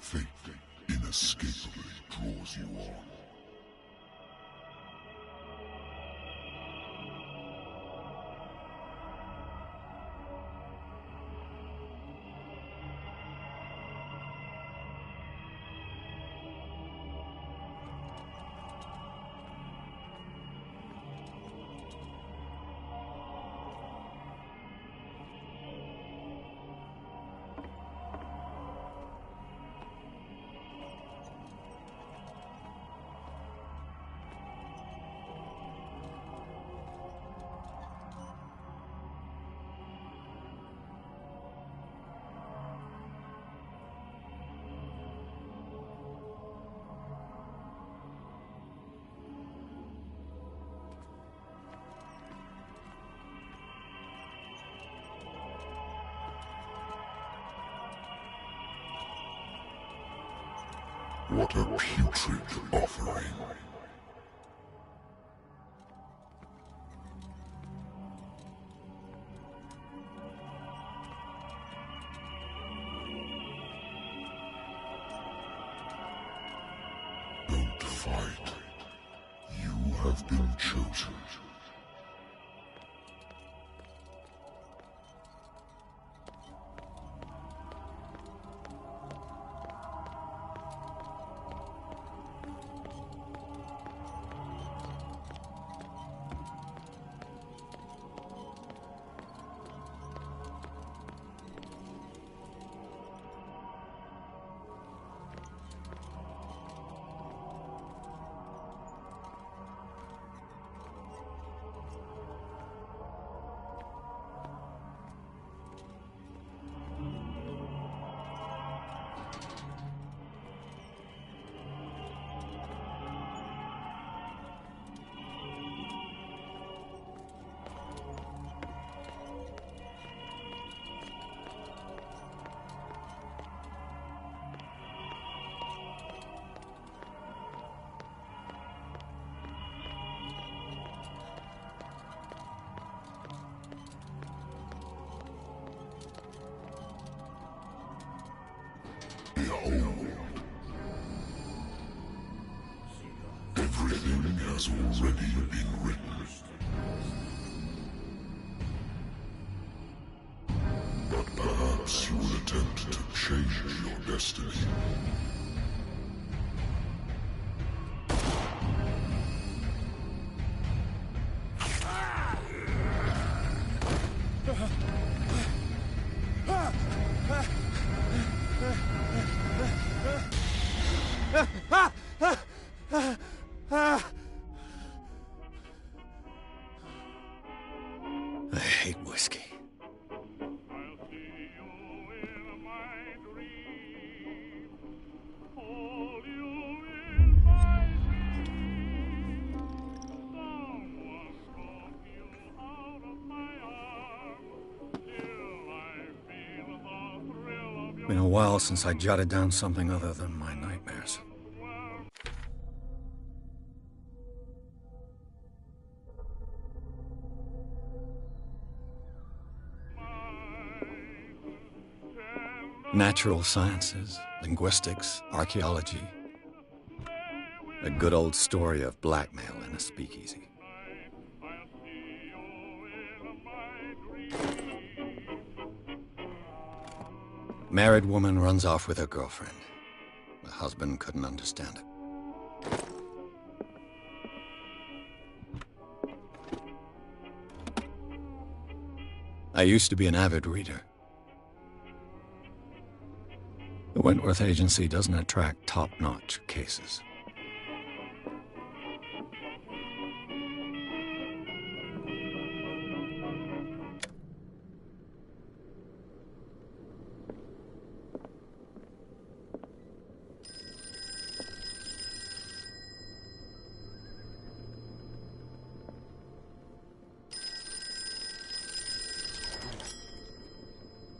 Fate inescapably draws you on. What a putrid offering. Don't fight. You have been chosen. Behold, everything has already been written. But perhaps you will attempt to change your destiny. I hate whiskey. Been a while since I jotted down something other than my nightmares. Natural sciences, linguistics, archaeology. A good old story of blackmail in a speakeasy. Married woman runs off with her girlfriend. The husband couldn't understand it. I used to be an avid reader. The Wentworth Agency doesn't attract top-notch cases.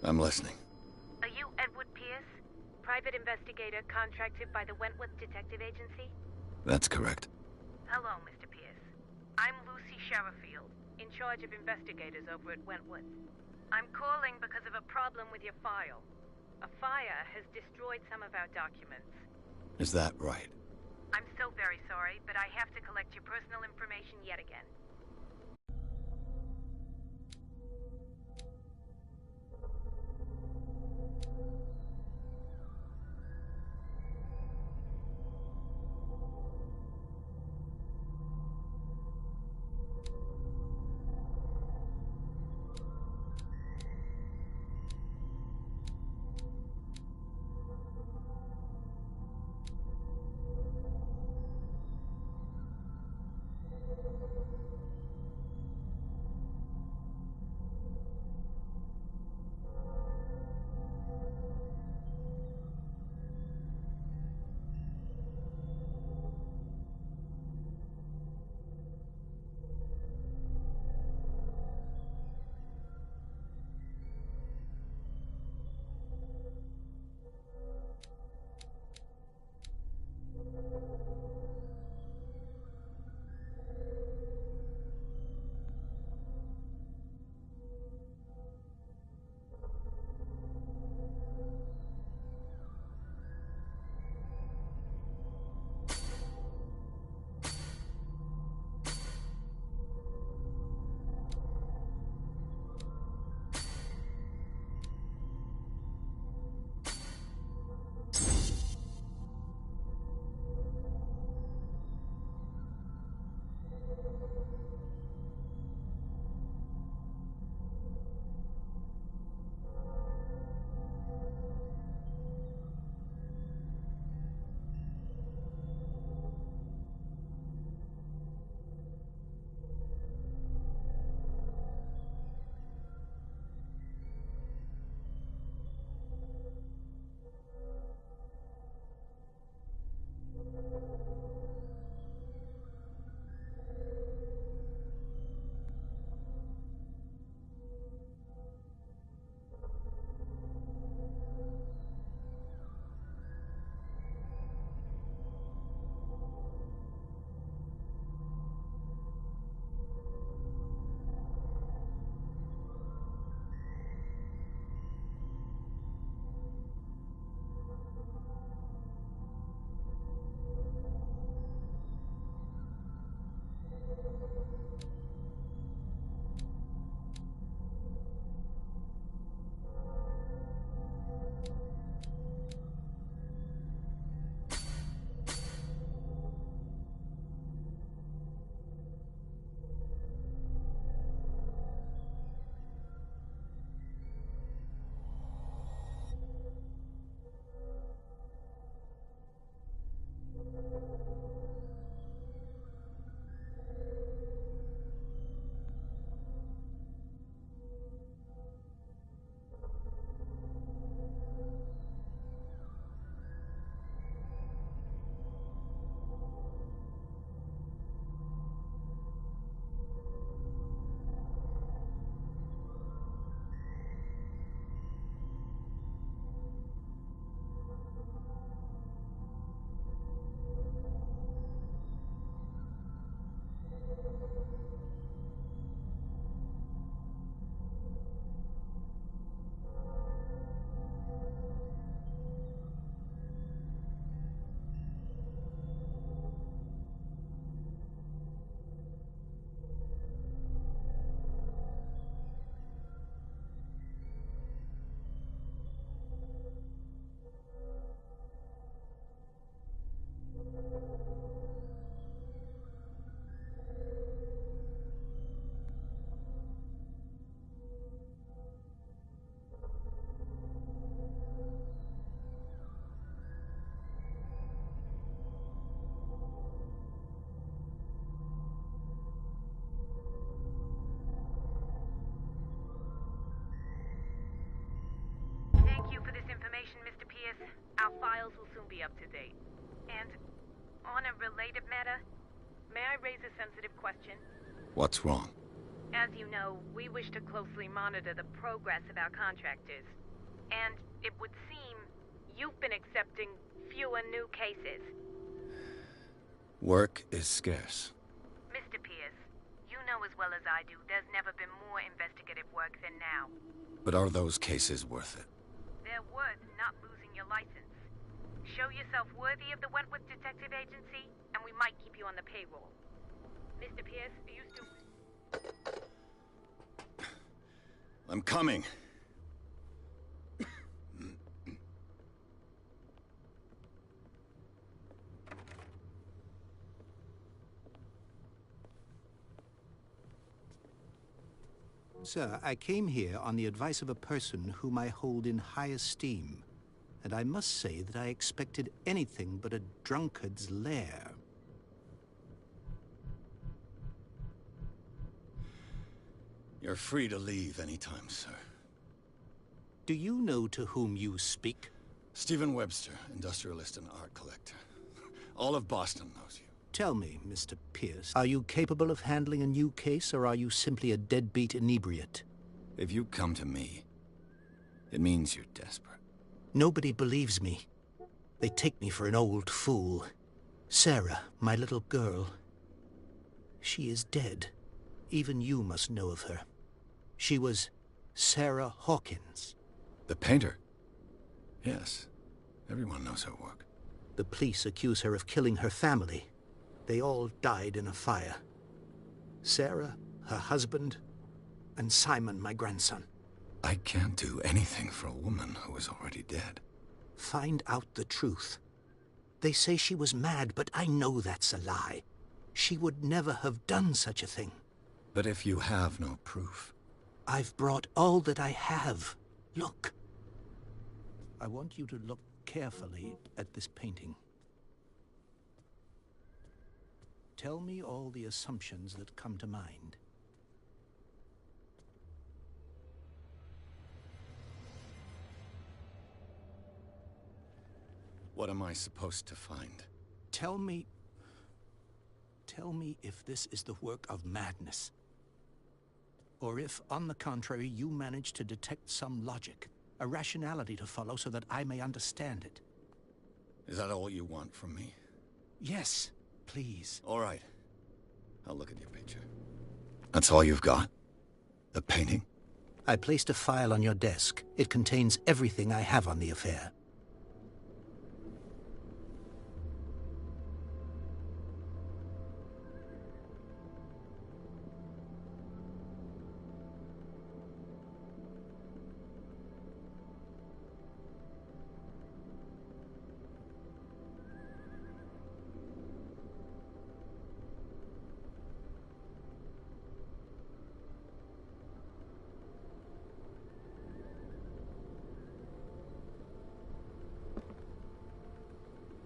I'm listening. Are you Edward Pierce? Private investigator contracted by the Wentworth Detective Agency? That's correct. Hello, Mr. Pierce. I'm Lucy Sherifield, in charge of investigators over at Wentworth. I'm calling because of a problem with your file. A fire has destroyed some of our documents. Is that right? I'm so very sorry, but I have to collect your personal information yet again. Our files will soon be up to date. And on a related matter, may I raise a sensitive question? What's wrong? As you know, we wish to closely monitor the progress of our contractors. And it would seem you've been accepting fewer new cases. Work is scarce. Mr. Pierce, you know as well as I do, there's never been more investigative work than now. But are those cases worth it? They're their worth not losing your license. Show yourself worthy of the Wentworth Detective Agency, and we might keep you on the payroll. Mr. Pierce, are you still... I'm coming. Sir, I came here on the advice of a person whom I hold in high esteem, and I must say that I expected anything but a drunkard's lair. You're free to leave anytime, sir. Do you know to whom you speak? Stephen Webster, industrialist and art collector. All of Boston knows you. Tell me, Mr. Pierce, are you capable of handling a new case, or are you simply a deadbeat inebriate? If you come to me, it means you're desperate. Nobody believes me. They take me for an old fool. Sarah, my little girl, she is dead. Even you must know of her. She was Sarah Hawkins. The painter? Yes. Everyone knows her work. The police accuse her of killing her family. They all died in a fire. Sarah, her husband, and Simon, my grandson. I can't do anything for a woman who is already dead. Find out the truth. They say she was mad, but I know that's a lie. She would never have done such a thing. But if you have no proof... I've brought all that I have. Look. I want you to look carefully at this painting. Tell me all the assumptions that come to mind. What am I supposed to find? Tell me if this is the work of madness. Or if, on the contrary, you manage to detect some logic, a rationality to follow so that I may understand it. Is that all you want from me? Yes, please. All right. I'll look at your picture. That's all you've got? The painting? I placed a file on your desk. It contains everything I have on the affair.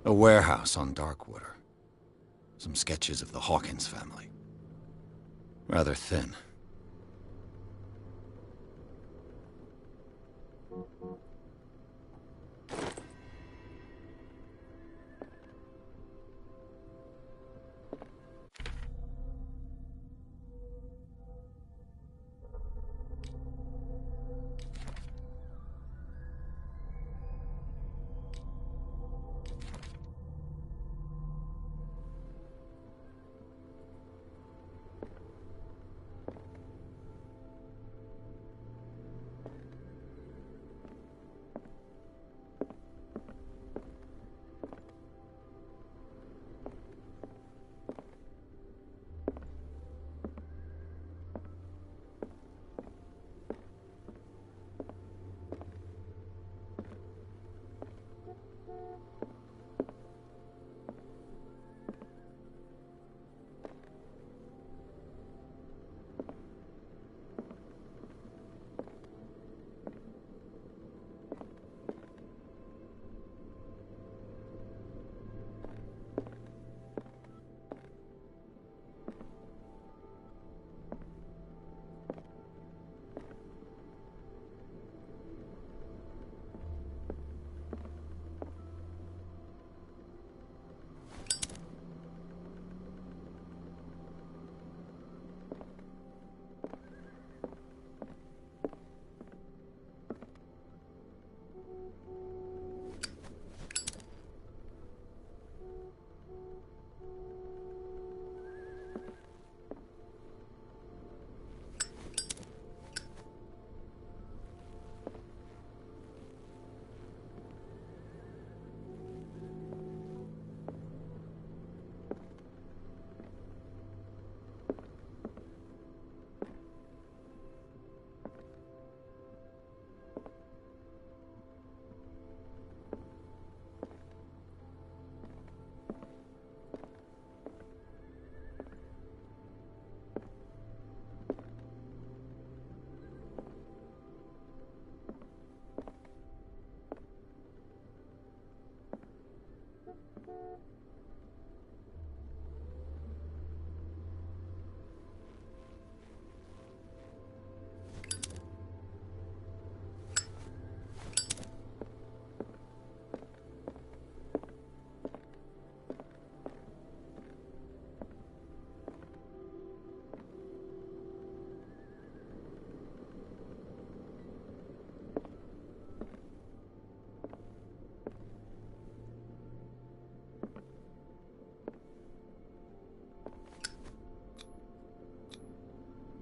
A warehouse on Darkwater. Some sketches of the Hawkins family. Rather thin.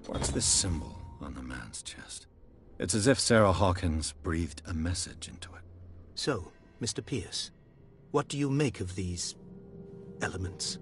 What's this symbol on the man's chest? It's as if Sarah Hawkins breathed a message into it. So, Mr. Pierce, what do you make of these elements?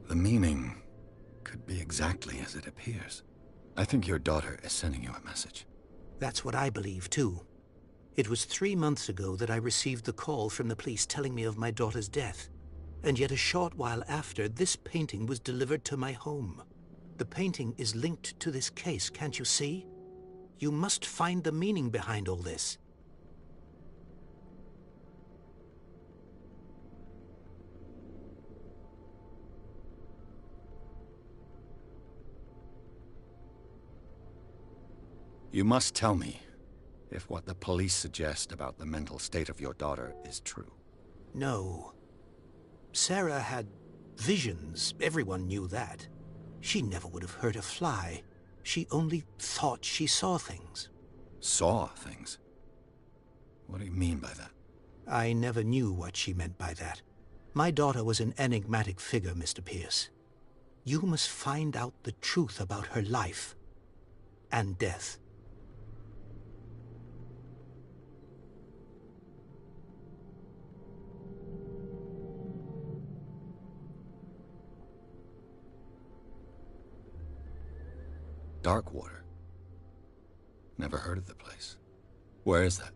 The meaning could be exactly as it appears. I think your daughter is sending you a message. That's what I believe, too. It was 3 months ago that I received the call from the police telling me of my daughter's death. And yet a short while after, this painting was delivered to my home. The painting is linked to this case, can't you see? You must find the meaning behind all this. You must tell me if what the police suggest about the mental state of your daughter is true. No. Sarah had visions. Everyone knew that. She never would have hurt a fly. She only thought she saw things. Saw things? What do you mean by that? I never knew what she meant by that. My daughter was an enigmatic figure, Mr. Pierce. You must find out the truth about her life and death. Darkwater. Never heard of the place. Where is that?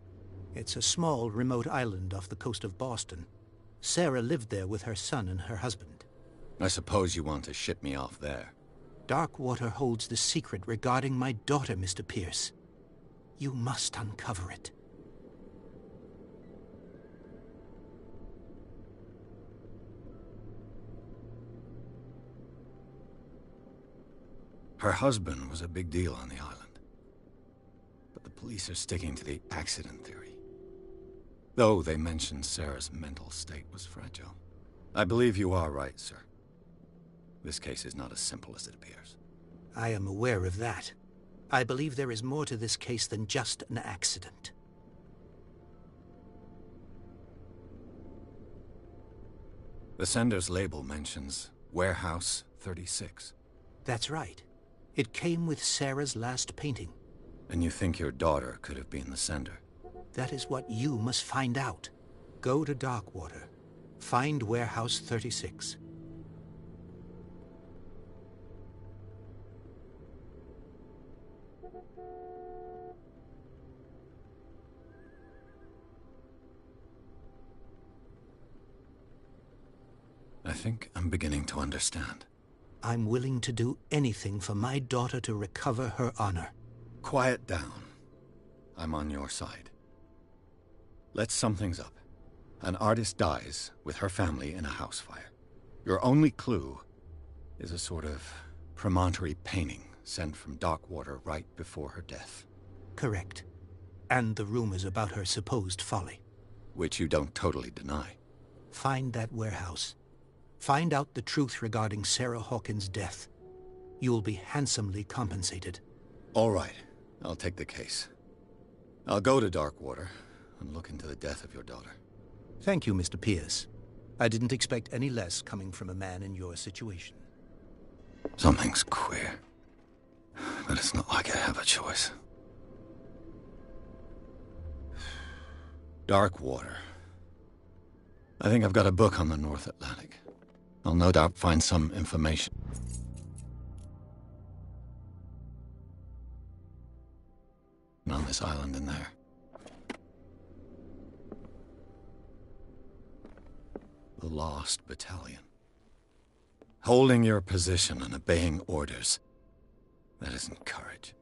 It's a small, remote island off the coast of Boston. Sarah lived there with her son and her husband. I suppose you want to ship me off there. Darkwater holds the secret regarding my daughter, Mr. Pierce. You must uncover it. Her husband was a big deal on the island. But the police are sticking to the accident theory. Though they mentioned Sarah's mental state was fragile. I believe you are right, sir. This case is not as simple as it appears. I am aware of that. I believe there is more to this case than just an accident. The sender's label mentions Warehouse 36. That's right. It came with Sarah's last painting. And you think your daughter could have been the sender? That is what you must find out. Go to Darkwater. Find Warehouse 36. I think I'm beginning to understand. I'm willing to do anything for my daughter to recover her honor. Quiet down. I'm on your side. Let's sum things up. An artist dies with her family in a house fire. Your only clue is a sort of promontory painting sent from Darkwater right before her death. Correct. And the rumors about her supposed folly. Which you don't totally deny. Find that warehouse. Find out the truth regarding Sarah Hawkins' death. You'll be handsomely compensated. All right. I'll take the case. I'll go to Darkwater and look into the death of your daughter. Thank you, Mr. Pierce. I didn't expect any less coming from a man in your situation. Something's queer. But it's not like I have a choice. Dark water. I think I've got a book on the North Atlantic. I'll no doubt find some information on this island in there. The Lost Battalion. Holding your position and obeying orders. That isn't courage.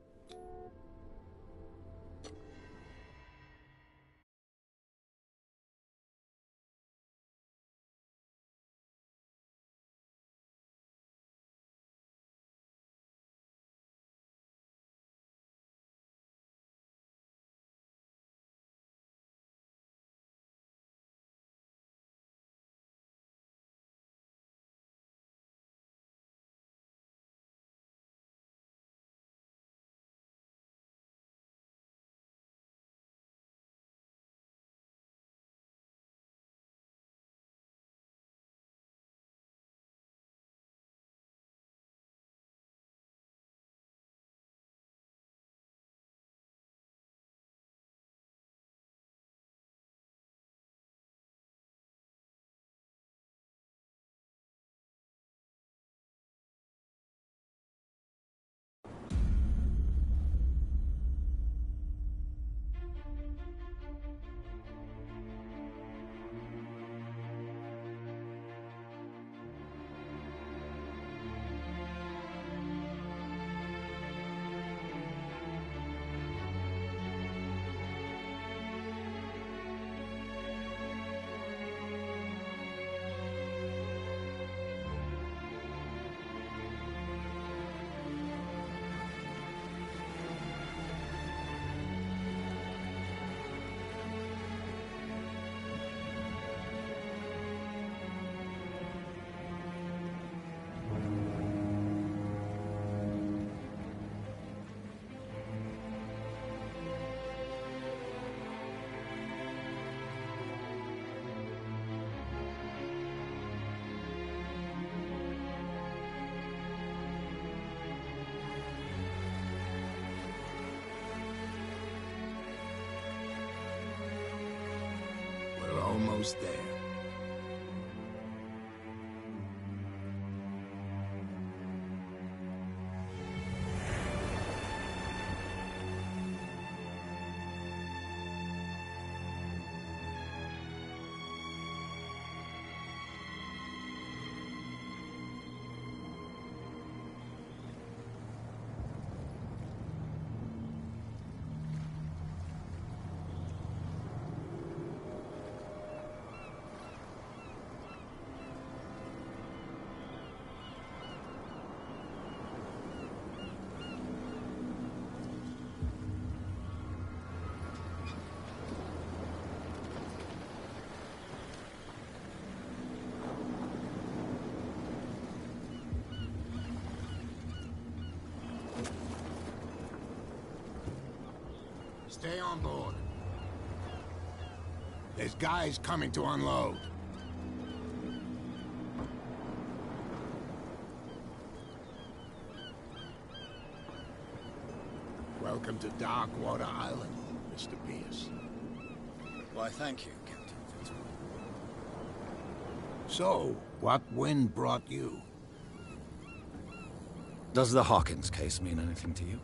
Almost there. Stay on board. There's guys coming to unload. Welcome to Darkwater Island, Mr. Pierce. Why, thank you, Captain Fitzroy. So, what wind brought you? Does the Hawkins case mean anything to you?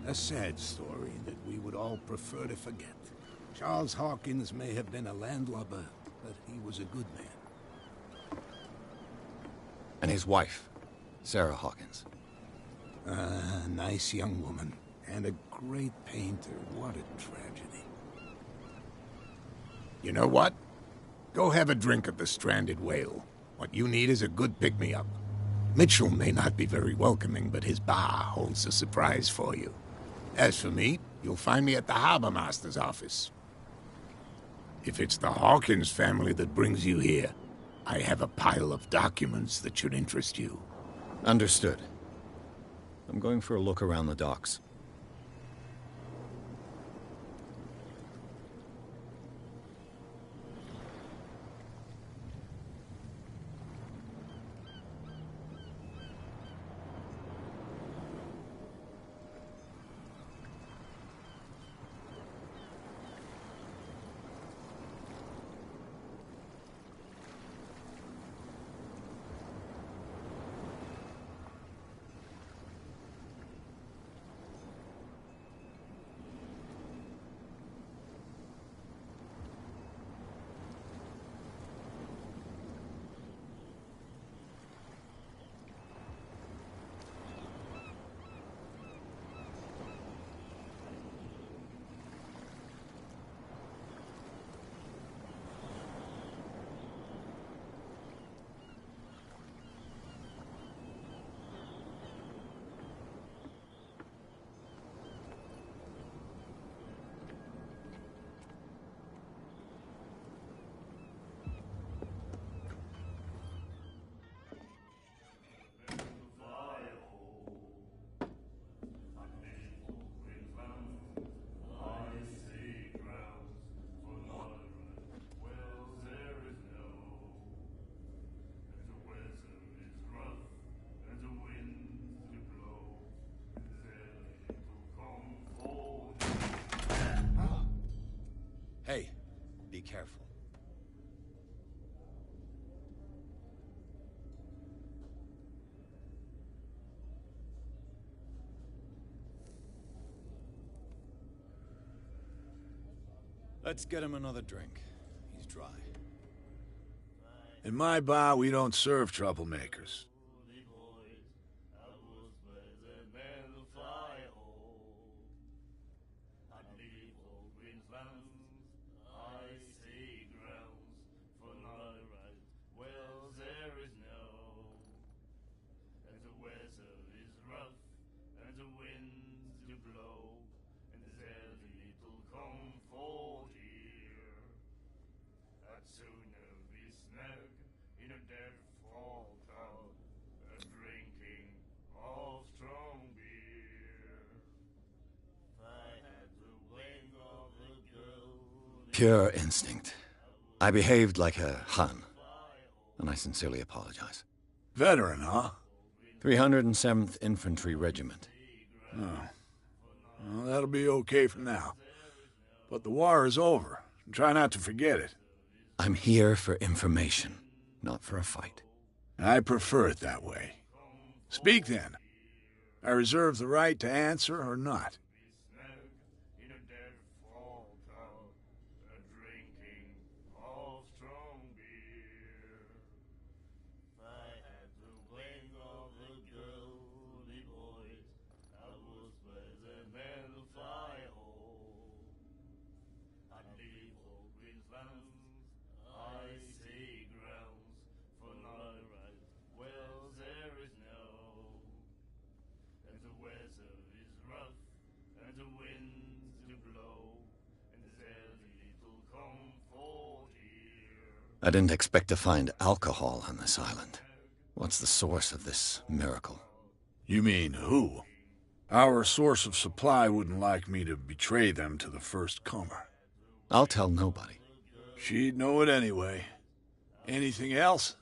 A sad story that we would all prefer to forget. Charles Hawkins may have been a landlubber, but he was a good man. And his wife, Sarah Hawkins. A nice young woman, and a great painter. What a tragedy. You know what? Go have a drink at the Stranded Whale. What you need is a good pick-me-up. Mitchell may not be very welcoming, but his bar holds a surprise for you. As for me, you'll find me at the Harbor Master's office. If it's the Hawkins family that brings you here, I have a pile of documents that should interest you. Understood. I'm going for a look around the docks. Be careful. Let's get him another drink. He's dry. In my bar, we don't serve troublemakers. Pure instinct. I behaved like a Hun, and I sincerely apologize. Veteran, huh? 307th Infantry Regiment. Oh. Well, that'll be okay for now. But the war is over. Try not to forget it. I'm here for information, not for a fight. I prefer it that way. Speak then. I reserve the right to answer or not. I didn't expect to find alcohol on this island. What's the source of this miracle? You mean who? Our source of supply wouldn't like me to betray them to the first comer. I'll tell nobody. She'd know it anyway. Anything else?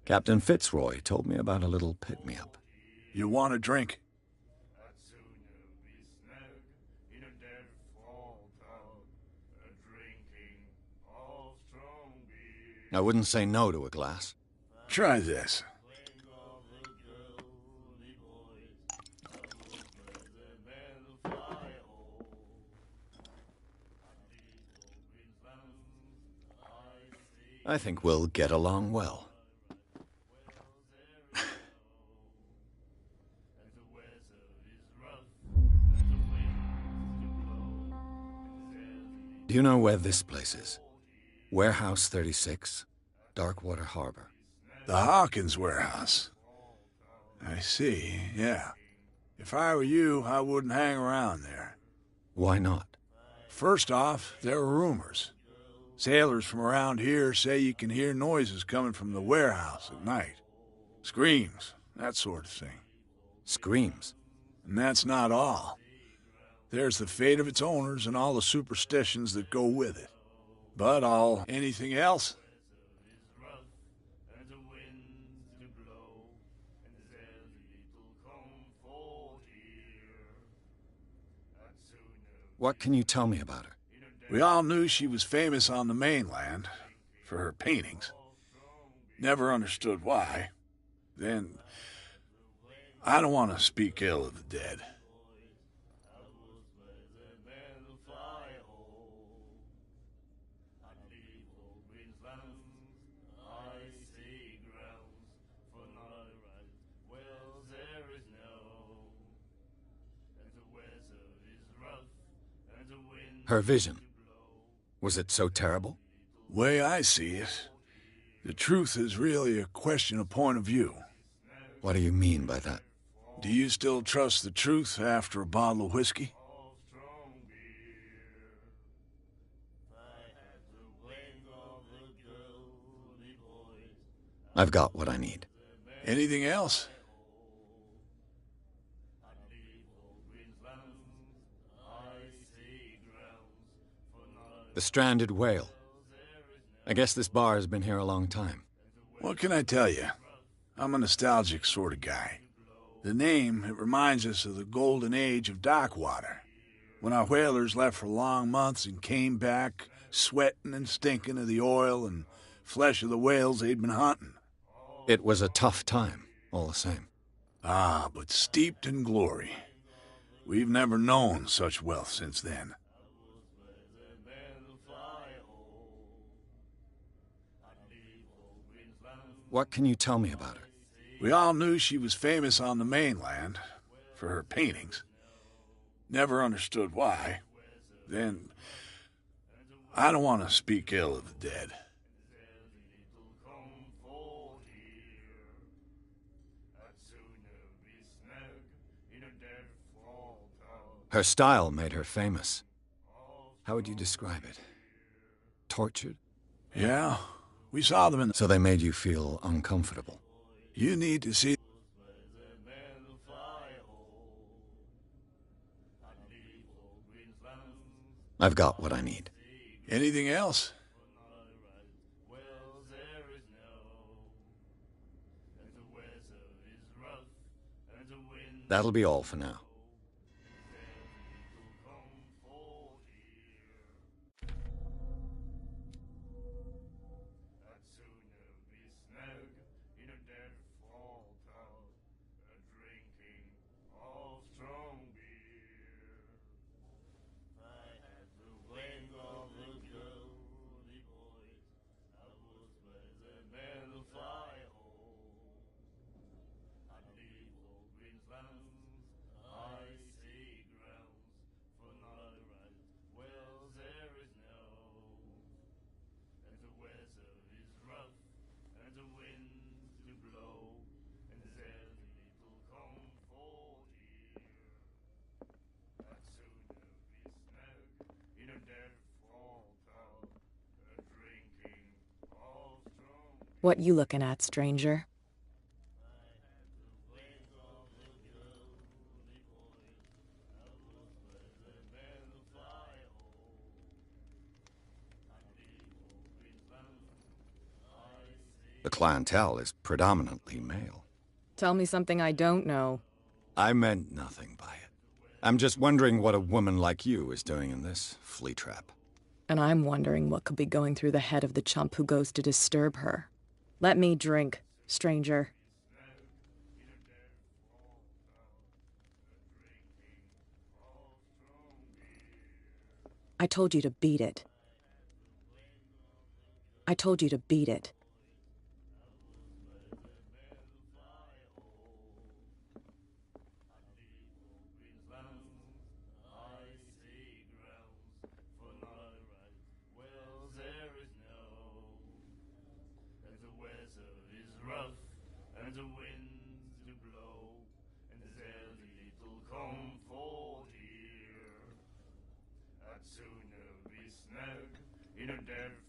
Captain Fitzroy told me about a little pick-me-up. You want a drink? I wouldn't say no to a glass. Try this. I think we'll get along well. Do you know where this place is? Warehouse 36, Darkwater Harbor. The Hawkins warehouse. I see, yeah. If I were you, I wouldn't hang around there. Why not? First off, there are rumors. Sailors from around here say you can hear noises coming from the warehouse at night. Screams, that sort of thing. Screams? And that's not all. There's the fate of its owners and all the superstitions that go with it. But anything else? What can you tell me about her? We all knew she was famous on the mainland for her paintings. Never understood why. Then, I don't want to speak ill of the dead. Her vision. Was it so terrible? Way I see it, the truth is really a question of point of view. What do you mean by that? Do you still trust the truth after a bottle of whiskey? I've got what I need. Anything else? The stranded whale. I guess this bar has been here a long time. What can I tell you? I'm a nostalgic sort of guy. The name, it reminds us of the golden age of dock water, when our whalers left for long months and came back sweating and stinking of the oil and flesh of the whales they'd been hunting. It was a tough time, all the same. Ah, but steeped in glory. We've never known such wealth since then. What can you tell me about her? We all knew she was famous on the mainland for her paintings. Never understood why. Then, I don't want to speak ill of the dead. Her style made her famous. How would you describe it? Tortured? Yeah, we saw them in the... So they made you feel uncomfortable? You need to see... I've got what I need. Anything else? That'll be all for now. What you looking at, stranger? The clientele is predominantly male. Tell me something I don't know. I meant nothing by it. I'm just wondering what a woman like you is doing in this flea trap. And I'm wondering what could be going through the head of the chump who goes to disturb her. Let me drink, stranger. I told you to beat it. I told you to beat it.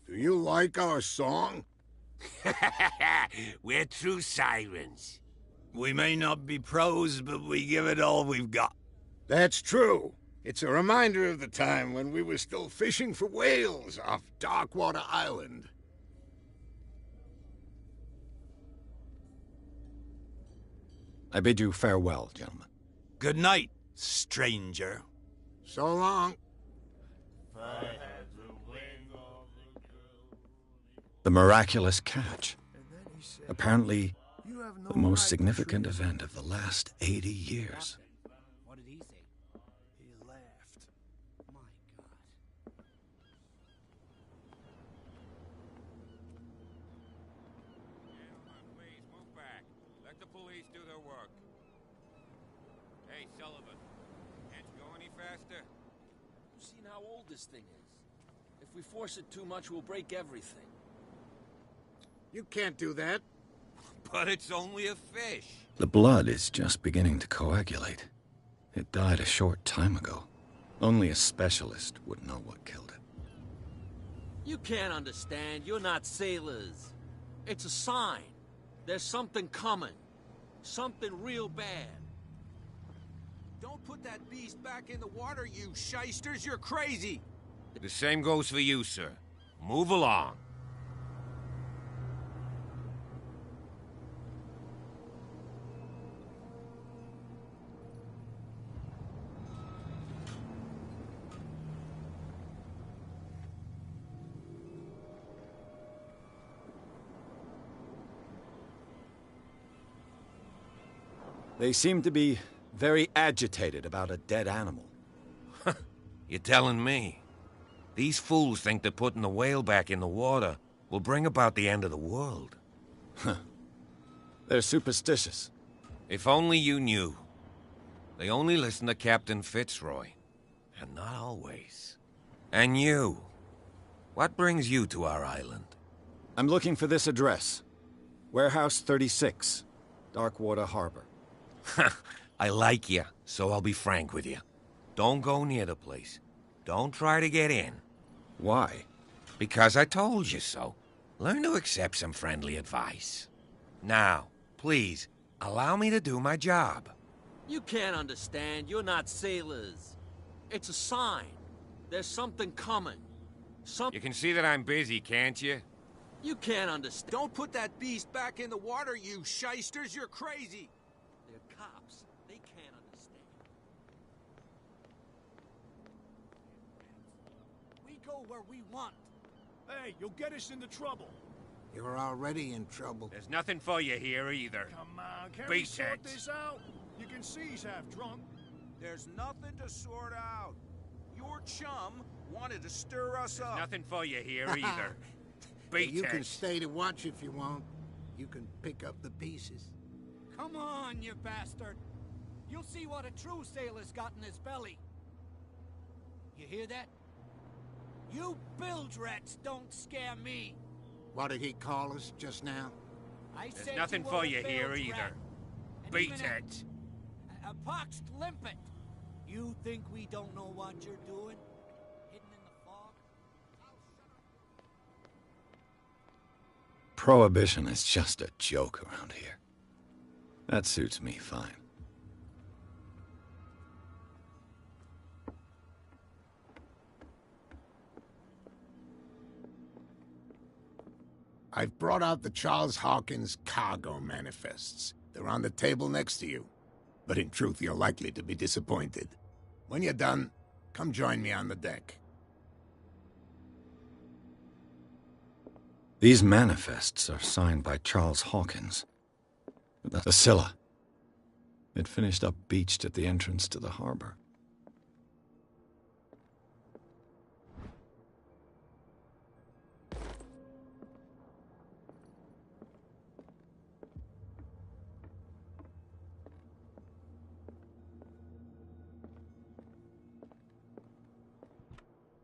Do you like our song? We're true sirens. We may not be pros, but we give it all we've got. That's true. It's a reminder of the time when we were still fishing for whales off Darkwater Island. I bid you farewell, gentlemen. Good night, stranger. So long. The miraculous catch. Apparently, the most significant event of the last 80 years. What did he think? He laughed. My God. Gentlemen, please move back. Let the police do their work. Hey, Sullivan. Can't you go any faster? You've seen how old this thing is. If we force it too much, we'll break everything. You can't do that. But it's only a fish. The blood is just beginning to coagulate. It died a short time ago. Only a specialist would know what killed it. You can't understand. You're not sailors. It's a sign. There's something coming. Something real bad. Don't put that beast back in the water, you shysters. You're crazy. The same goes for you, sir. Move along. They seem to be very agitated about a dead animal. You're telling me? These fools think that putting the whale back in the water will bring about the end of the world. They're superstitious. If only you knew. They only listen to Captain Fitzroy. And not always. And you. What brings you to our island? I'm looking for this address. Warehouse 36, Darkwater Harbor. I like you, so I'll be frank with you. Don't go near the place. Don't try to get in. Why? Because I told you so. Learn to accept some friendly advice. Now, please, allow me to do my job. You can't understand. You're not sailors. It's a sign. There's something coming. You can see that I'm busy, can't you? You can't understand. Don't put that beast back in the water, you shysters. You're crazy. They're cops. They can't understand. We go where we want. Hey, you'll get us into trouble. You're already in trouble. There's nothing for you here either. Come on, can we Beat sort it. this out? You can see he's half drunk. There's nothing to sort out. Your chum wanted to stir us There's up. nothing for you here either. Beat You it. can stay to watch if you want. You can pick up the pieces. Come on, you bastard. You'll see what a true sailor's got in his belly. You hear that? You bilge rats don't scare me. What did he call us just now? I There's said nothing you for were a you here bilge either. rat. And Beat even it. A poxed limpet. You think we don't know what you're doing? Hidden in the fog? Prohibition is just a joke around here. That suits me fine. I've brought out the Charles Hawkins cargo manifests. They're on the table next to you. But in truth, you're likely to be disappointed. When you're done, come join me on the deck. These manifests are signed by Charles Hawkins. The Scylla. It finished up beached at the entrance to the harbor.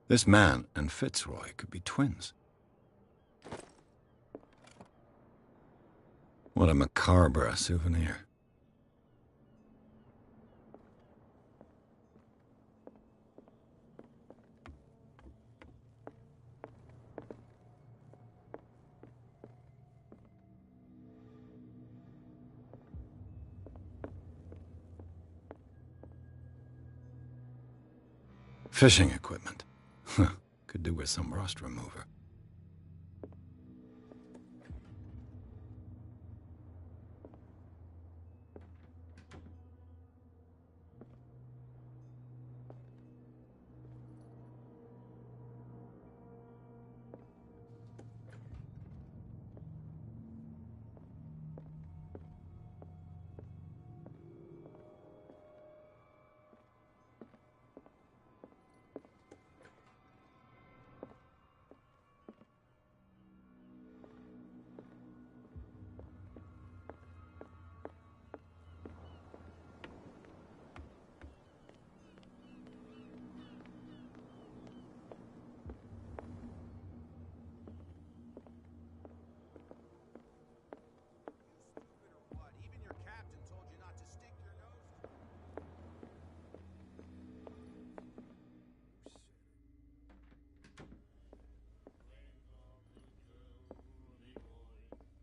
This man and Fitzroy could be twins. What a macabre souvenir. Fishing equipment. Could do with some rust remover.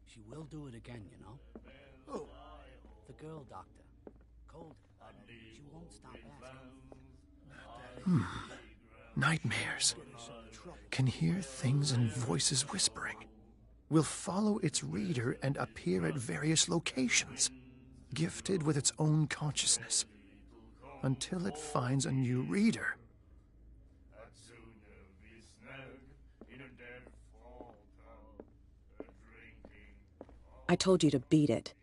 She will do it again, you know? Who? The girl doctor. Cold. She won't stop asking. Nightmares. Can hear things and voices whispering. Will follow its reader and appear at various locations, gifted with its own consciousness, until it finds a new reader. I told you to beat it.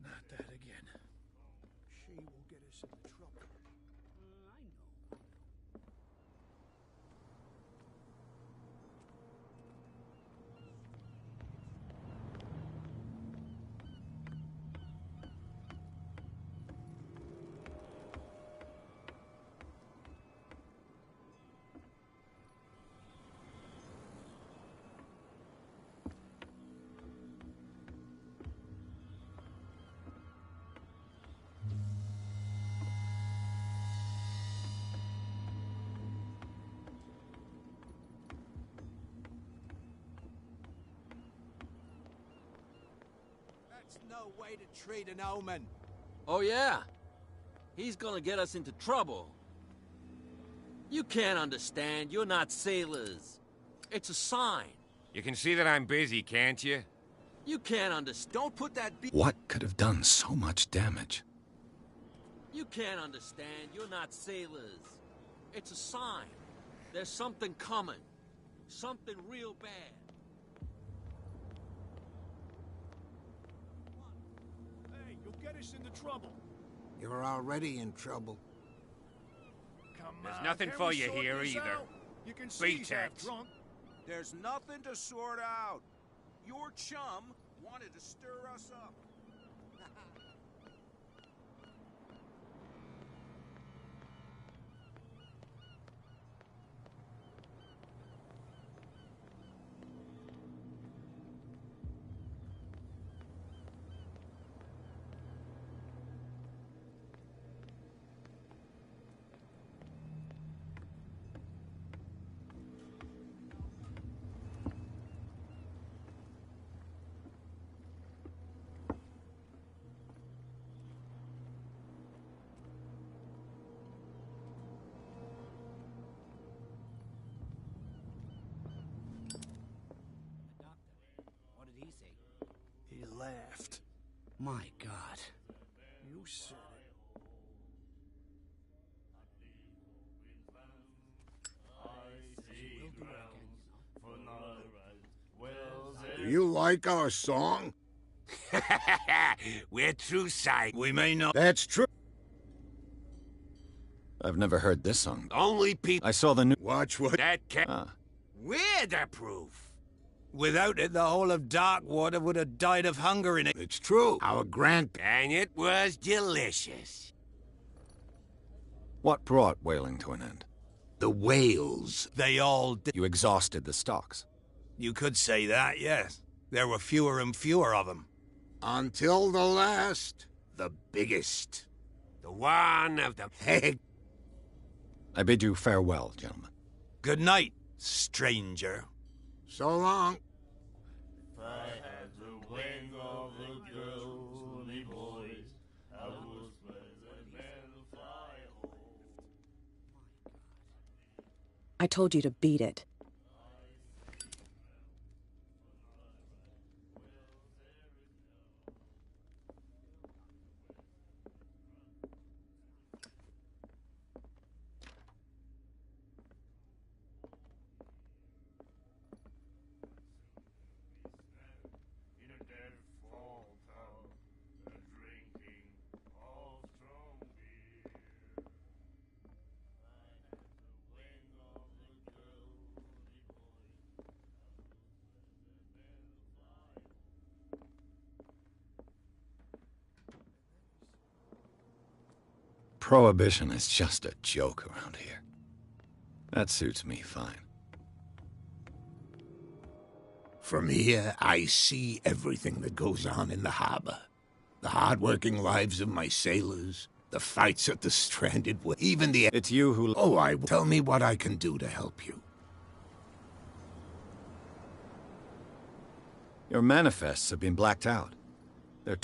Not that again. She will get us into trouble. I know. That's no way to treat an omen. Oh, yeah? He's gonna get us into trouble. You can't understand. You're not sailors. It's a sign. You can see that I'm busy, can't you? You can't understand. Don't put that What could have done so much damage? You can't understand. You're not sailors. It's a sign. There's something coming. Something real bad. Hey, you'll get us into trouble. You're already in trouble. Come There's on, nothing can for we you sort here this either. out? You can see he's half Pretext. drunk. There's nothing to sort out. Your chum wanted to stir us up. What did he say? He laughed. My God. You said it. Do you like our song? We're true sight. We may not. That's true. I've never heard this song. Only people. I saw the new... Watch what... That can. Ah, We're the proof. Without it, the whole of Darkwater would have died of hunger in it. It's true. Our And it was delicious. what brought whaling to an end? The whales. They all did. You exhausted the stocks. You could say that, yes. There were fewer and fewer of them. Until the last. The biggest. The one of them. Hey. I bid you farewell, gentlemen. Good night, stranger. So long. If I had the wing of the girly boys, I would spread the men fly home. I told you to beat it. In a dead fall town, drinking all strong beer. I had the wing of the girly boy, Prohibition is just a joke around here. That suits me fine. From here, I see everything that goes on in the harbor. The hard-working lives of my sailors, the fights at the stranded whale, even the... It's you who... Oh, tell me what I can do to help you. Your manifests have been blacked out.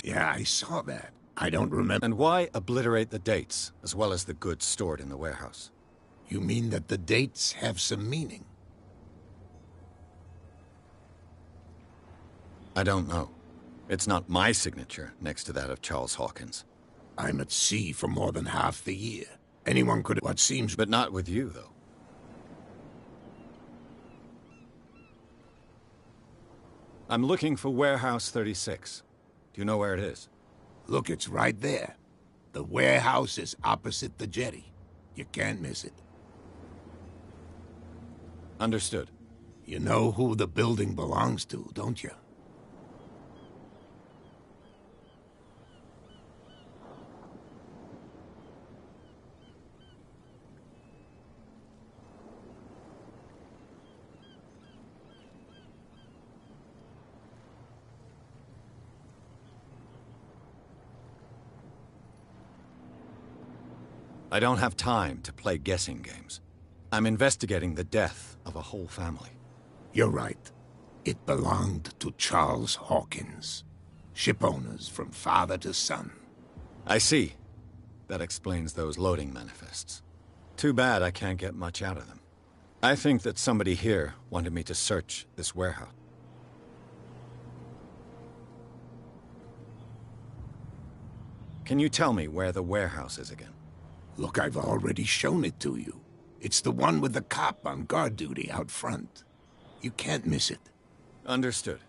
Yeah, I saw that. I don't remember... And why obliterate the dates, as well as the goods stored in the warehouse? You mean that the dates have some meaning? I don't know. It's not my signature next to that of Charles Hawkins. I'm at sea for more than half the year. Anyone could... What seems... But not with you, though. I'm looking for Warehouse 36. Do you know where it is? Look, it's right there. The warehouse is opposite the jetty. You can't miss it. Understood. You know who the building belongs to, don't you? I don't have time to play guessing games. I'm investigating the death of a whole family. You're right. It belonged to Charles Hawkins. Ship owners from father to son. I see. That explains those loading manifests. Too bad I can't get much out of them. I think that somebody here wanted me to search this warehouse. Can you tell me where the warehouse is again? Look, I've already shown it to you. It's the one with the cop on guard duty out front. You can't miss it. Understood.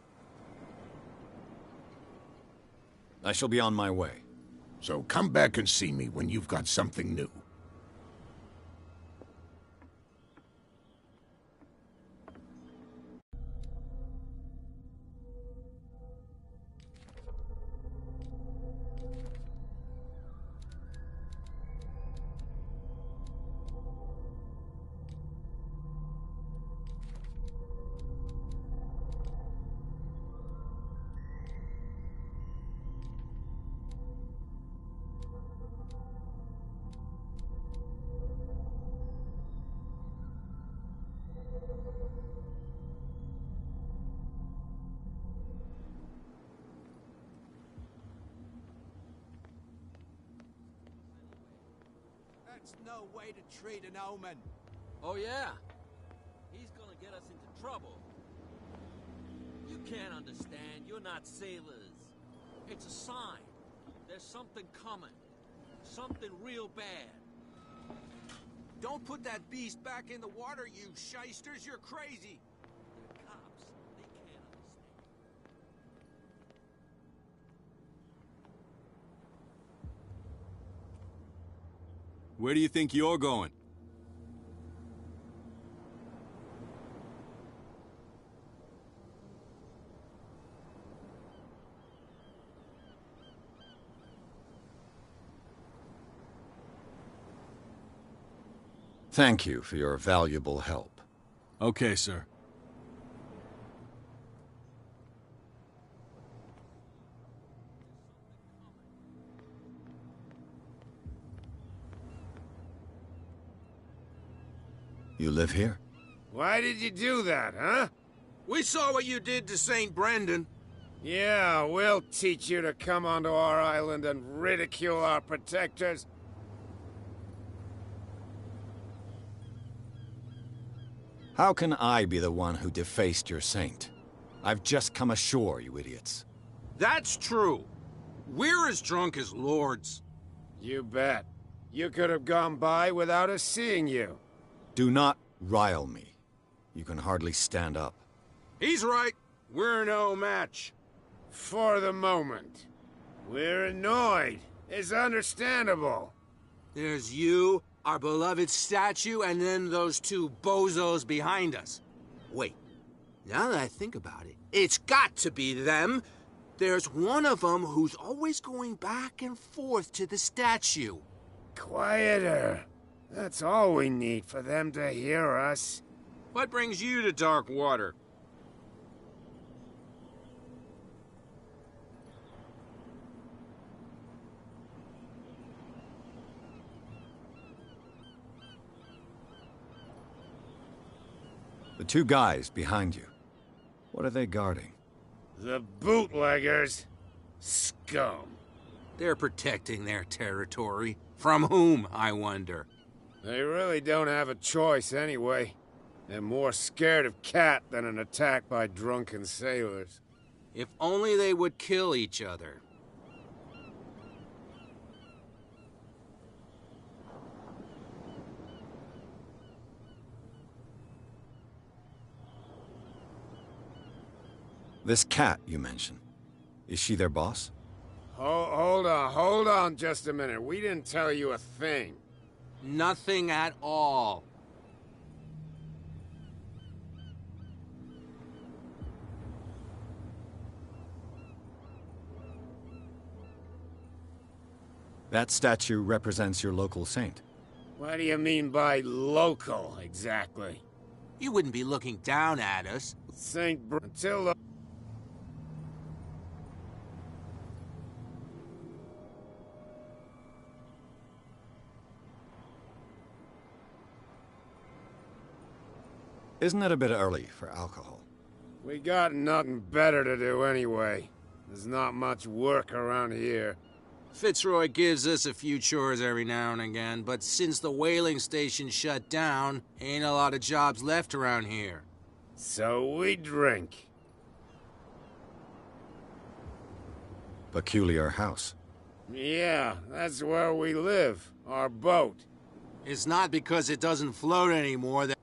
I shall be on my way. So come back and see me when you've got something new. That's no way to treat an omen. Oh, yeah? He's gonna get us into trouble. You can't understand. You're not sailors. It's a sign. There's something coming. Something real bad. Don't put that beast back in the water, you shysters. You're crazy. They're cops. They can't understand. Where do you think you're going? Thank you for your valuable help. Okay, sir. You live here? Why did you do that, huh? We saw what you did to St. Brendan. Yeah, we'll teach you to come onto our island and ridicule our protectors. How can I be the one who defaced your saint? I've just come ashore, you idiots. That's true. We're as drunk as lords. You bet. You could have gone by without us seeing you. Do not rile me. You can hardly stand up. He's right. We're no match. For the moment. We're annoyed. It's understandable. There's you, our beloved statue, and then those two bozos behind us. Wait, now that I think about it, it's got to be them. There's one of them who's always going back and forth to the statue. Quieter. That's all we need for them to hear us. What brings you to dark water? The two guys behind you. What are they guarding? The bootleggers. Scum. They're protecting their territory. From whom, I wonder? They really don't have a choice anyway. They're more scared of Cat than an attack by drunken sailors. If only they would kill each other. This Cat you mentioned. Is she their boss? Hold on just a minute. We didn't tell you a thing. Nothing at all. That statue represents your local saint. What do you mean by local, exactly? You wouldn't be looking down at us. Until the... Isn't it a bit early for alcohol? We got nothing better to do anyway. There's not much work around here. Fitzroy gives us a few chores every now and again, but since the whaling station shut down, ain't a lot of jobs left around here. So we drink. Peculiar house. Yeah, that's where we live. Our boat. It's not because it doesn't float anymore that...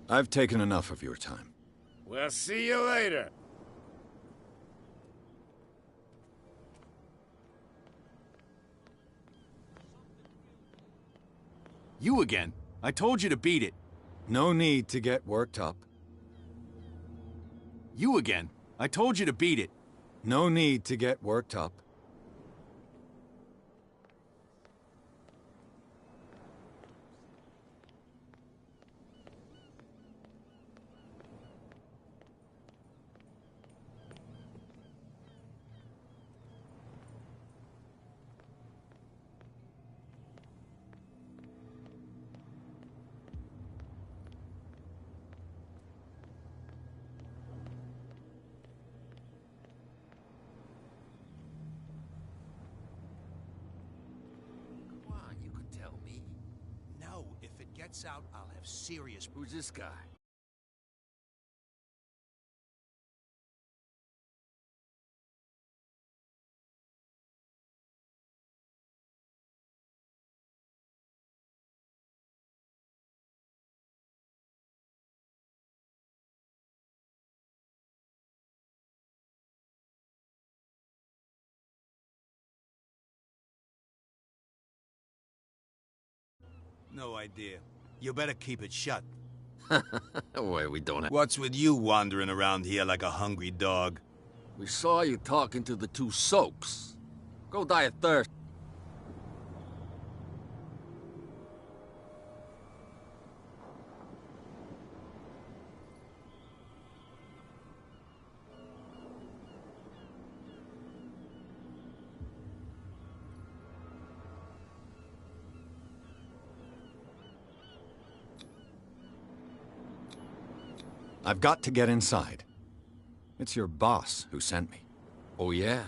I've taken enough of your time. We'll see you later. You again. I told you to beat it. No need to get worked up. You again. I told you to beat it. No need to get worked up. Out, I'll have serious... Who's this guy? No idea. You better keep it shut. Wait, we don't have... What's with you wandering around here like a hungry dog? We saw you talking to the two soaks. Go die of thirst. I've got to get inside. It's your boss who sent me. Oh, yeah?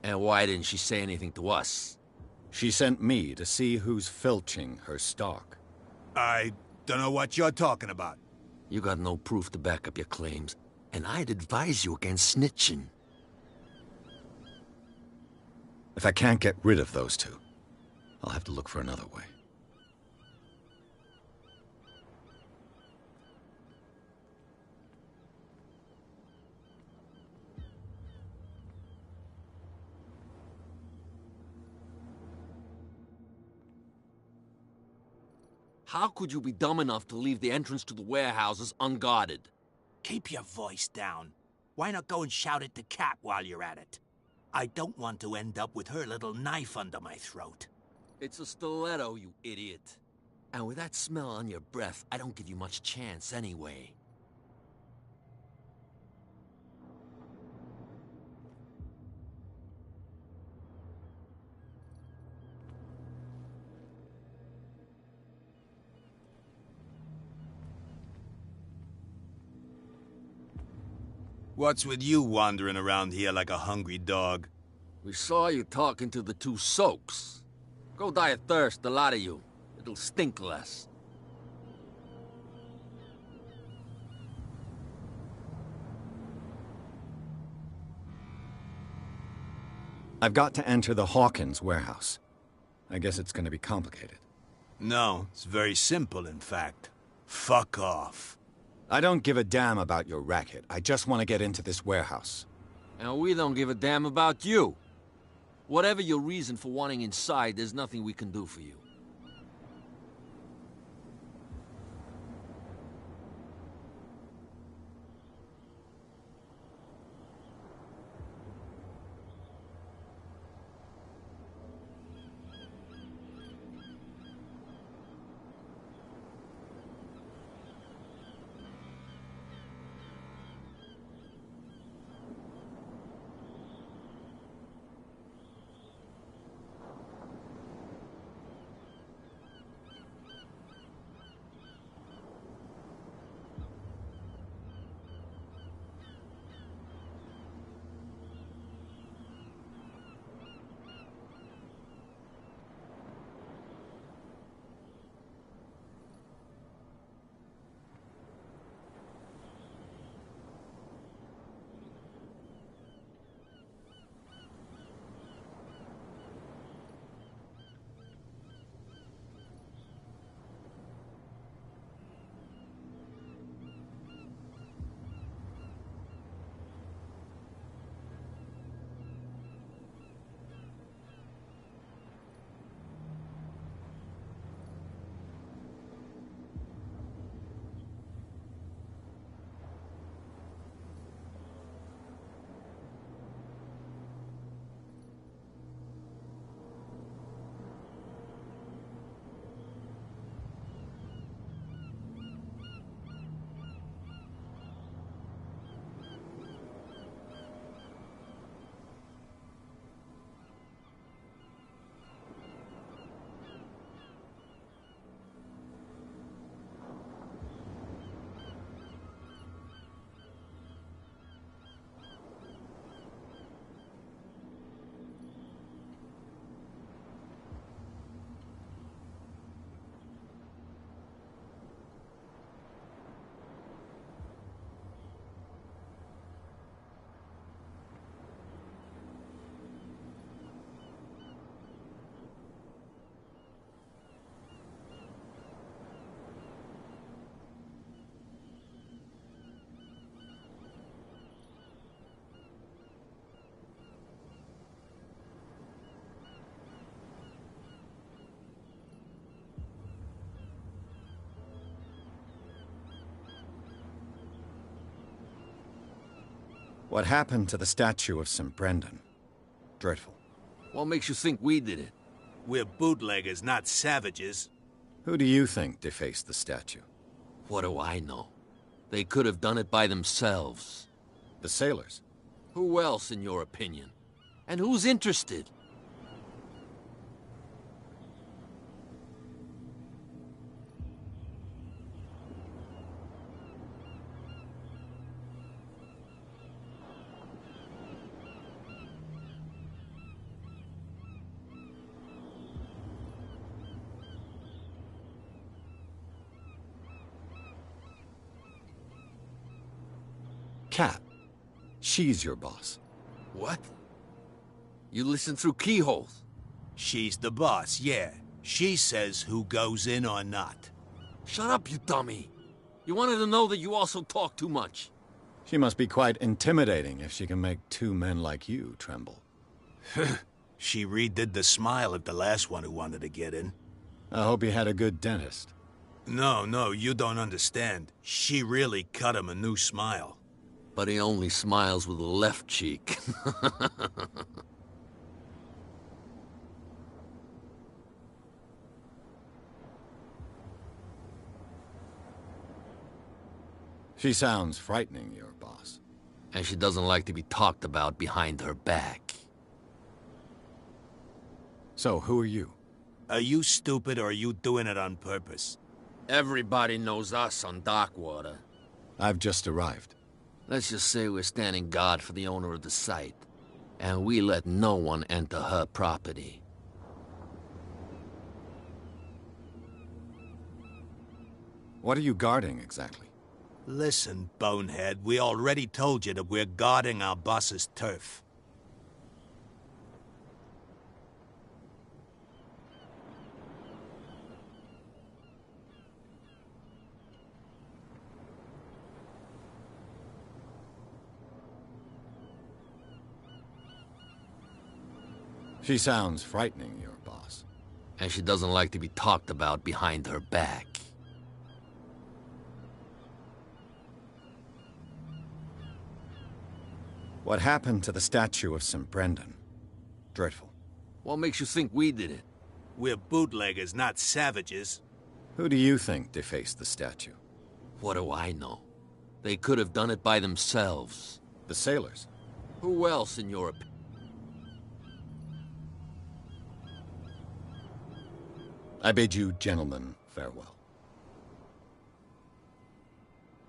And why didn't she say anything to us? She sent me to see who's filching her stock. I don't know what you're talking about. You got no proof to back up your claims, and I'd advise you against snitching. If I can't get rid of those two, I'll have to look for another way. How could you be dumb enough to leave the entrance to the warehouses unguarded? Keep your voice down. Why not go and shout at the cat while you're at it? I don't want to end up with her little knife under my throat. It's a stiletto, you idiot. And with that smell on your breath, I don't give you much chance anyway. What's with you wandering around here like a hungry dog? We saw you talking to the two soaks. Go die of thirst, the lot of you. It'll stink less. I've got to enter the Hawkins warehouse. I guess it's gonna be complicated. No, it's very simple, in fact. Fuck off. I don't give a damn about your racket. I just want to get into this warehouse. And we don't give a damn about you. Whatever your reason for wanting inside, there's nothing we can do for you. What happened to the statue of St. Brendan? Dreadful. What makes you think we did it? We're bootleggers, not savages. Who do you think defaced the statue? What do I know? They could have done it by themselves. The sailors? Who else, in your opinion? And who's interested? Cat. She's your boss. What? You listen through keyholes? She's the boss, yeah. She says who goes in or not. Shut up, you dummy. You wanted to know that you also talk too much. She must be quite intimidating if she can make two men like you tremble. She redid the smile at the last one who wanted to get in. I hope he had a good dentist. No, you don't understand. She really cut him a new smile. But he only smiles with the left cheek. She sounds frightening, your boss. And she doesn't like to be talked about behind her back. So, who are you? Are you stupid or are you doing it on purpose? Everybody knows us on Darkwater. I've just arrived. Let's just say we're standing guard for the owner of the site, and we let no one enter her property. What are you guarding, exactly? Listen, bonehead, we already told you that we're guarding our boss's turf. She sounds frightening, your boss. And she doesn't like to be talked about behind her back. What happened to the statue of St. Brendan? Dreadful. What makes you think we did it? We're bootleggers, not savages. Who do you think defaced the statue? What do I know? They could have done it by themselves. The sailors? Who else, in your opinion? I bid you, gentlemen, farewell.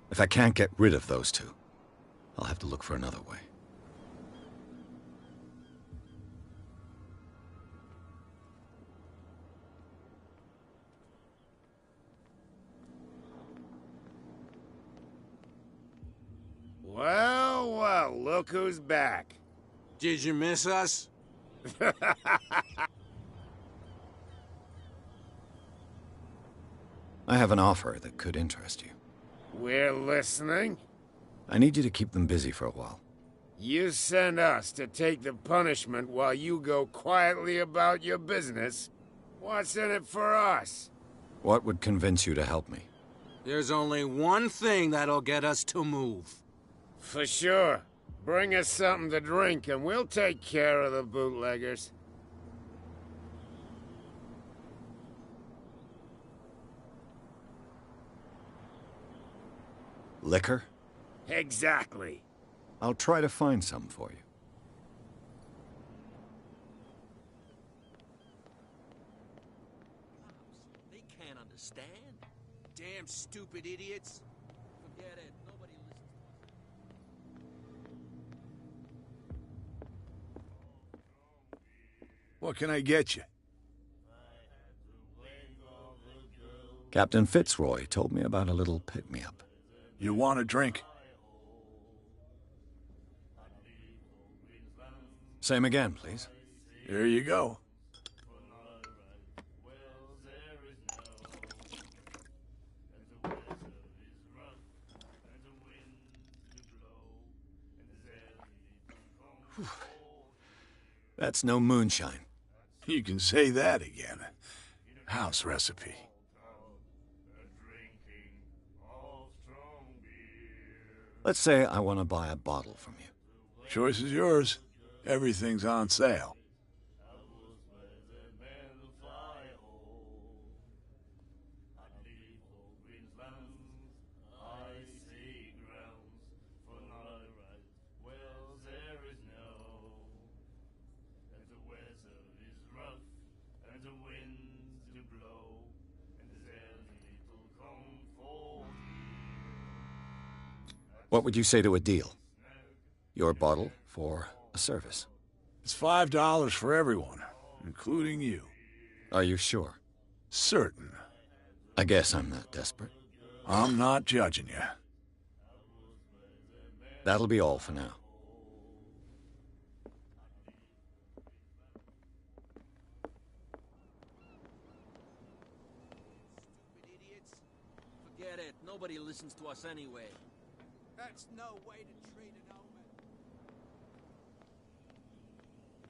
If I can't get rid of those two, I'll have to look for another way. Well, well, look who's back. Did you miss us? I have an offer that could interest you. We're listening. I need you to keep them busy for a while. You send us to take the punishment while you go quietly about your business. What's in it for us? What would convince you to help me? There's only one thing that'll get us to move. For sure. Bring us something to drink and we'll take care of the bootleggers. Liquor? Exactly. I'll try to find some for you. They can't understand. Damn stupid idiots. Forget it. Nobody listens. What can I get you? Captain Fitzroy told me about a little pick-me-up. You want a drink? Same again, please. Here you go. That's no moonshine. You can say that again. House recipe. Let's say I want to buy a bottle from you. Choice is yours. Everything's on sale. What would you say to a deal? Your bottle for a service. It's $5 for everyone, including you. Are you sure? Certain. I guess I'm not desperate. I'm not judging you. That'll be all for now. Stupid idiots. Forget it. Nobody listens to us anyway. That's no way to treat an omen.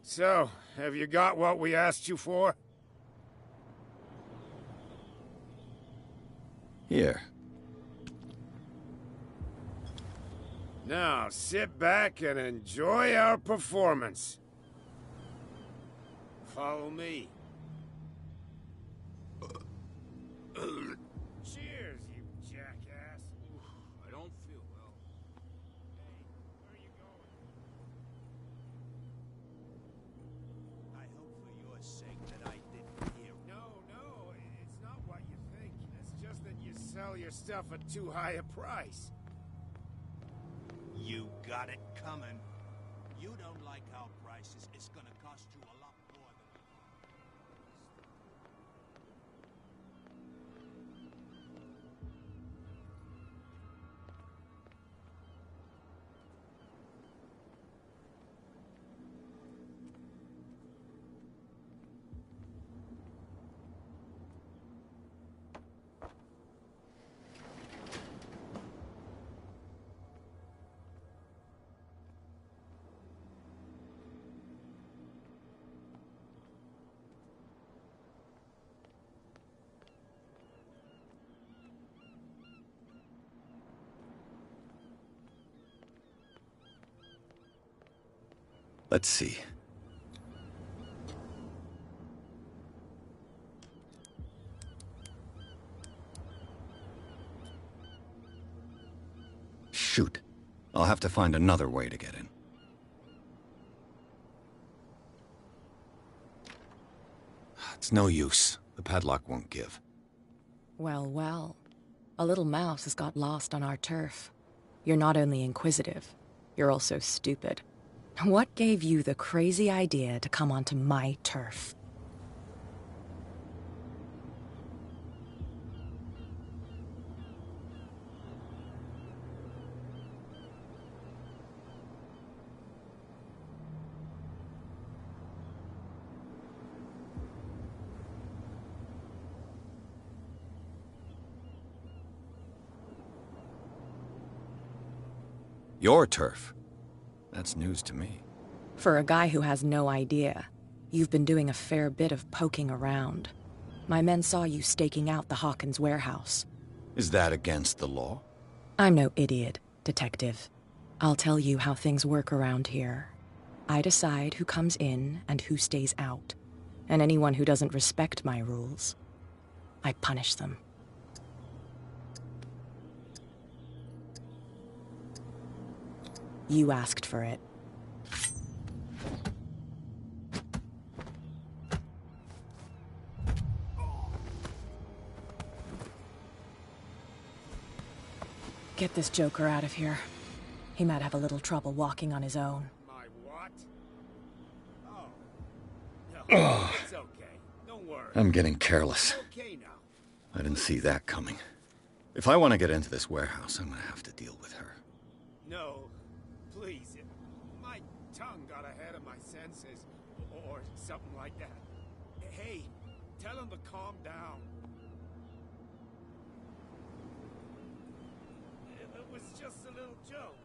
So, have you got what we asked you for? Here. Now, sit back and enjoy our performance. Follow me. Cheers, you jackass. I don't feel well. Hey, where are you going? I hope for your sake that I didn't hear. No, it's not what you think. It's just that you sell your stuff at too high a price. You got it coming. You don't like our prices. It's gonna cost you a lot more than... Let's see. Shoot. I'll have to find another way to get in. It's no use. The padlock won't give. Well, well. A little mouse has got lost on our turf. You're not only inquisitive, you're also stupid. What gave you the crazy idea to come onto my turf? Your turf? That's news to me. For a guy who has no idea, you've been doing a fair bit of poking around. My men saw you staking out the Hawkins warehouse. Is that against the law? I'm no idiot, detective. I'll tell you how things work around here. I decide who comes in and who stays out. And anyone who doesn't respect my rules, I punish them. You asked for it. Get this joker out of here. He might have a little trouble walking on his own. My what? Oh. No, it's okay. Don't worry. I'm getting careless. Okay now. I didn't see that coming. If I want to get into this warehouse, I'm gonna have to deal with her. No, please. My tongue got ahead of my senses, or something like that. Hey, tell him to calm down. It was just a little joke.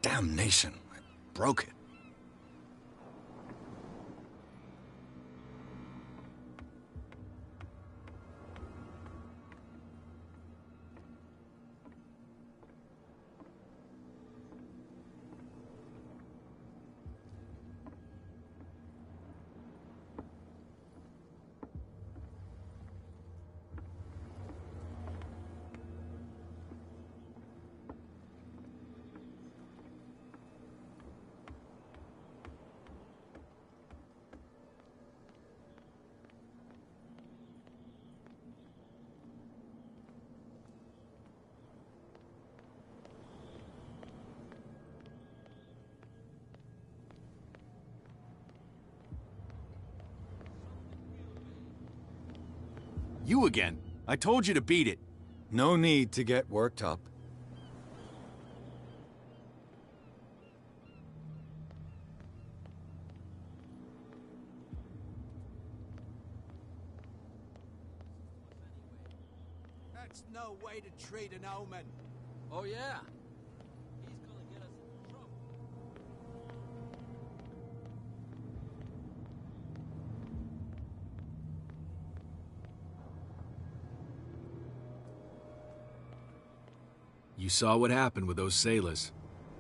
Damnation. I broke it. You again. I told you to beat it. No need to get worked up. That's no way to treat an omen. Oh, yeah? He's gonna get us into trouble. You saw what happened with those sailors.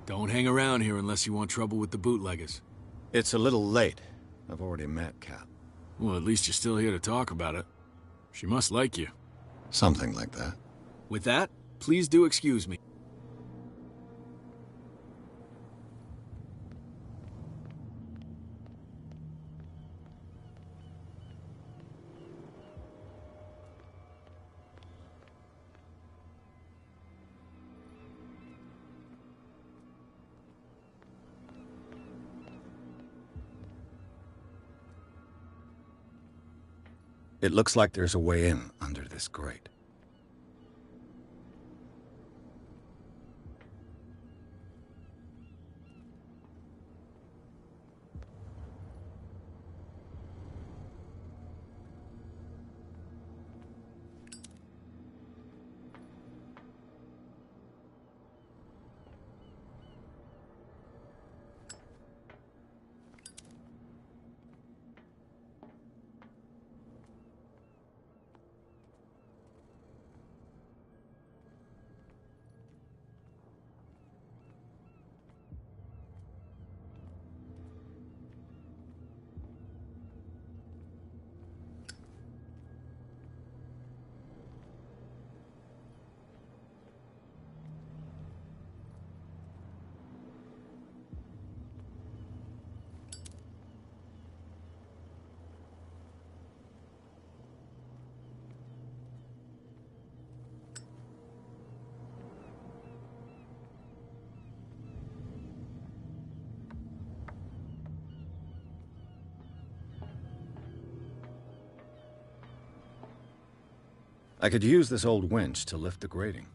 Don't hang around here unless you want trouble with the bootleggers. It's a little late. I've already met Cap. Well, at least you're still here to talk about it. She must like you. Something like that. With that, please do excuse me. It looks like there's a way in under this grate. I could use this old winch to lift the grating.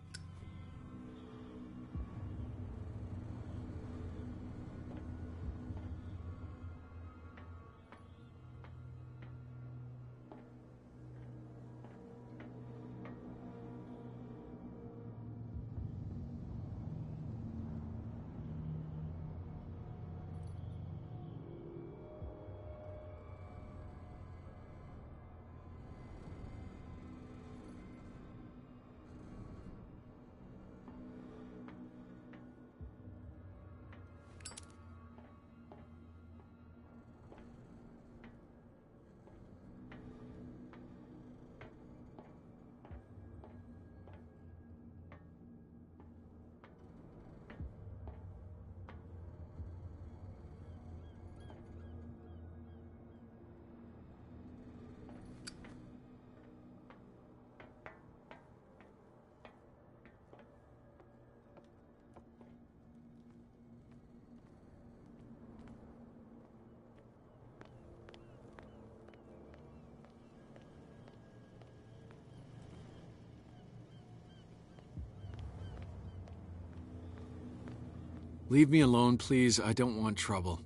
Leave me alone, please. I don't want trouble.